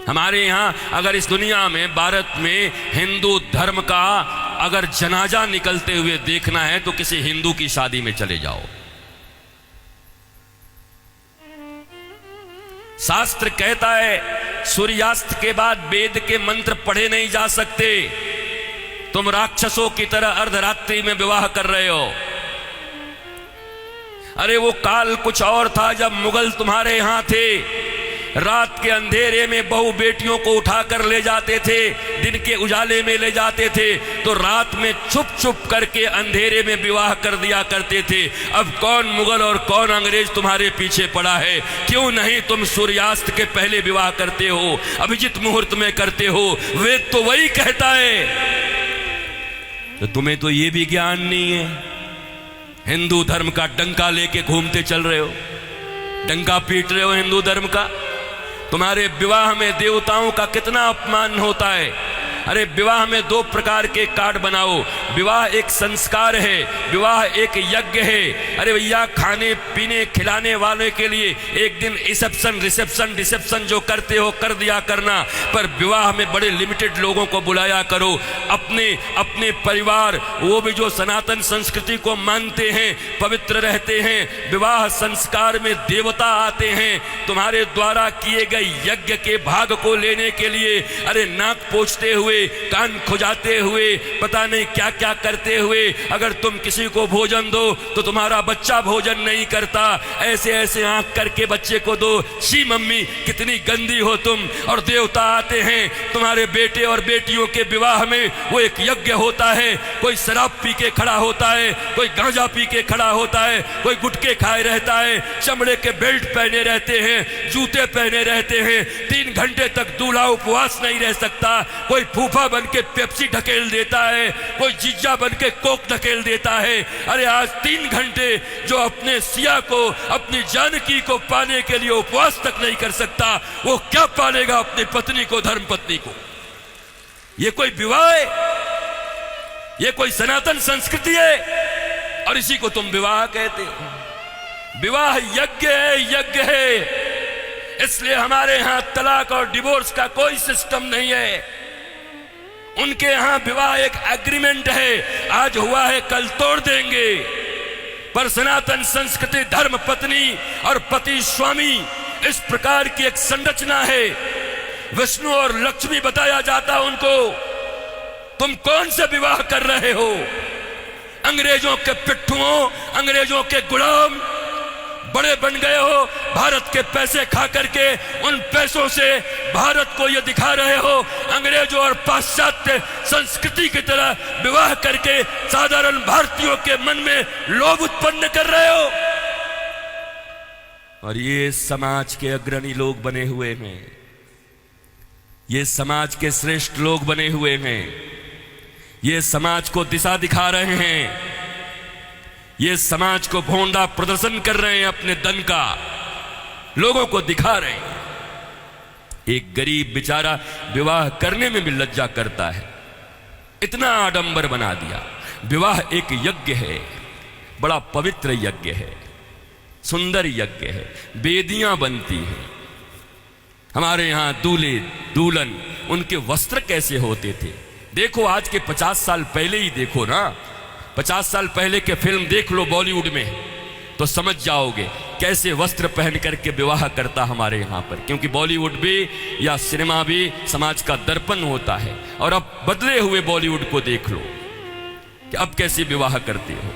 हमारे यहाँ अगर इस दुनिया में, भारत में हिंदू धर्म का अगर जनाजा निकलते हुए देखना है तो किसी हिंदू की शादी में चले जाओ। शास्त्र कहता है सूर्यास्त के बाद वेद के मंत्र पढ़े नहीं जा सकते। तुम राक्षसों की तरह अर्धरात्रि में विवाह कर रहे हो। अरे वो काल कुछ और था जब मुगल तुम्हारे यहां थे। रात के अंधेरे में बहू बेटियों को उठाकर ले जाते थे, दिन के उजाले में ले जाते थे, तो रात में छुप छुप करके अंधेरे में विवाह कर दिया करते थे। अब कौन मुगल और कौन अंग्रेज तुम्हारे पीछे पड़ा है? क्यों नहीं तुम सूर्यास्त के पहले विवाह करते हो, अभिजित मुहूर्त में करते हो? वेद तो वही कहता है। तो तुम्हें तो ये भी ज्ञान नहीं है। हिंदू धर्म का डंका लेके घूमते चल रहे हो, डंका पीट रहे हो हिंदू धर्म का। तुम्हारे विवाह में देवताओं का कितना अपमान होता है। अरे विवाह में दो प्रकार के कार्ड बनाओ। विवाह एक संस्कार है, विवाह एक यज्ञ है। अरे भैया, खाने पीने खिलाने वाले के लिए एक दिन रिसेप्शन जो करते हो कर दिया करना, पर विवाह में बड़े लिमिटेड लोगों को बुलाया करो। अपने अपने परिवार, वो भी जो सनातन संस्कृति को मानते हैं, पवित्र रहते हैं। विवाह संस्कार में देवता आते हैं तुम्हारे द्वारा किए गए यज्ञ के भाग को लेने के लिए। अरे नाक पोंछते हुए, कान खुजाते हुए, पता नहीं क्या क्या करते हुए अगर तुम किसी को भोजन दो तो तुम्हारा बच्चा भोजन नहीं करता। ऐसे ऐसे आंख करके बच्चे को दो। शी मम्मी, कितनी गंदी हो तुम। और देवता आते हैं तुम्हारे बेटे और बेटियों के विवाह में। वो एक यज्ञ होता है। कोई शराब पी के खड़ा होता है, कोई गांजा पी के खड़ा होता है, कोई गुटके खाए रहता है, चमड़े के बेल्ट पहने रहते हैं, जूते पहने रहते हैं। 3 घंटे तक दूल्हा उपवास नहीं रह सकता। कोई फूफा बन के पेप्सी ढकेल देता है, कोई जीजा बन के कोक ढकेल देता है। अरे आज 3 घंटे जो अपने सिया को, अपनी जानकी को पाने के लिए उपवास तक नहीं कर सकता, वो क्या पालेगा अपनी पत्नी को, धर्म पत्नी को? ये कोई विवाह है? ये कोई सनातन संस्कृति है? और इसी को तुम विवाह कहते हो। विवाह यज्ञ है, यज्ञ है। इसलिए हमारे यहां तलाक और डिवोर्स का कोई सिस्टम नहीं है। उनके यहां विवाह एक एग्रीमेंट है, आज हुआ है कल तोड़ देंगे। पर सनातन संस्कृति धर्म पत्नी और पति स्वामी, इस प्रकार की एक संरचना है। विष्णु और लक्ष्मी बताया जाता उनको। तुम कौन से विवाह कर रहे हो? अंग्रेजों के पिट्ठुओं, अंग्रेजों के गुलाम बड़े बन गए हो। भारत के पैसे खा करके उन पैसों से भारत को ये दिखा रहे हो अंग्रेजों और पाश्चात्य संस्कृति की तरह विवाह करके साधारण भारतीयों के मन में लोभ उत्पन्न कर रहे हो। और ये समाज के अग्रणी लोग बने हुए हैं, ये समाज के श्रेष्ठ लोग बने हुए हैं, ये समाज को दिशा दिखा रहे हैं, ये समाज को भोंडा प्रदर्शन कर रहे हैं, अपने दन का लोगों को दिखा रहे हैं। एक गरीब बेचारा विवाह करने में भी लज्जा करता है, इतना आडंबर बना दिया। विवाह एक यज्ञ है, बड़ा पवित्र यज्ञ है, सुंदर यज्ञ है। वेदियां बनती हैं। हमारे यहां दूल्हे दुल्हन, उनके वस्त्र कैसे होते थे? देखो आज के 50 साल पहले ही देखो ना, 50 साल पहले के फिल्म देख लो बॉलीवुड में, तो समझ जाओगे कैसे वस्त्र पहन करके विवाह करता हमारे यहाँ पर। क्योंकि बॉलीवुड भी या सिनेमा भी समाज का दर्पण होता है। और अब बदले हुए बॉलीवुड को देख लो कि अब कैसे विवाह करते हो।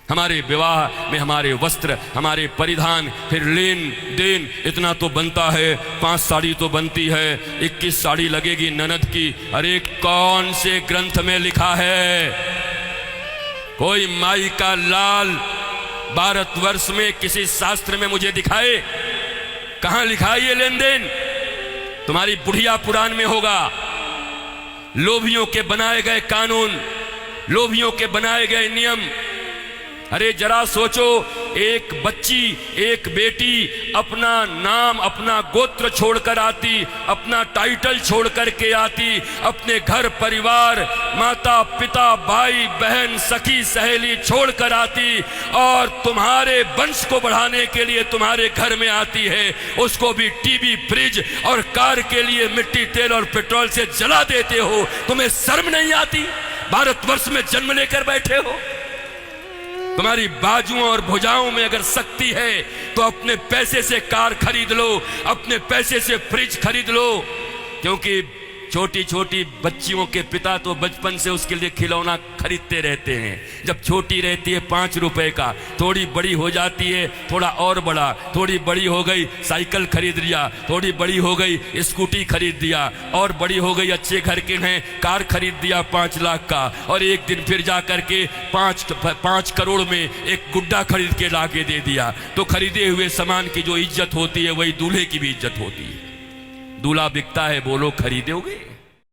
हमारे विवाह में हमारे वस्त्र, हमारे परिधान, फिर लेन देन इतना तो बनता है। 5 साड़ी तो बनती है, 21 साड़ी लगेगी ननद की। अरे कौन से ग्रंथ में लिखा है? कोई माई का लाल भारतवर्ष में किसी शास्त्र में मुझे दिखाए? कहां लिखा है ये लेन देन? तुम्हारी बुढ़िया पुराण में होगा। लोभियों के बनाए गए कानून, लोभियों के बनाए गए नियम, अरे जरा सोचो, एक बच्ची, एक बेटी अपना नाम, अपना गोत्र छोड़कर आती, अपना टाइटल छोड़ करके आती, अपने घर परिवार, माता पिता, भाई बहन, सखी सहेली छोड़कर आती और तुम्हारे वंश को बढ़ाने के लिए तुम्हारे घर में आती है। उसको भी टीवी, फ्रिज और कार के लिए मिट्टी, तेल और पेट्रोल से जला देते हो। तुम्हें शर्म नहीं आती? भारतवर्ष में जन्म लेकर बैठे हो। तुम्हारी बाजुओं और भुजाओं में अगर शक्ति है तो अपने पैसे से कार खरीद लो, अपने पैसे से फ्रिज खरीद लो, क्योंकि छोटी छोटी बच्चियों के पिता तो बचपन से उसके लिए खिलौना खरीदते रहते हैं। जब छोटी रहती है 5 रुपए का, थोड़ी बड़ी हो जाती है थोड़ा और बड़ा, थोड़ी बड़ी हो गई साइकिल खरीद लिया, थोड़ी बड़ी हो गई स्कूटी खरीद दिया, और बड़ी हो गई अच्छे घर के हैं कार खरीद दिया 5 लाख का, और एक दिन फिर जा करके 5 करोड़ में एक गुड्डा खरीद के ला के दे दिया। तो खरीदे हुए सामान की जो इज्जत होती है वही दूल्हे की भी इज्जत होती है। दूल्हा बिकता है, बोलो खरीदोगे?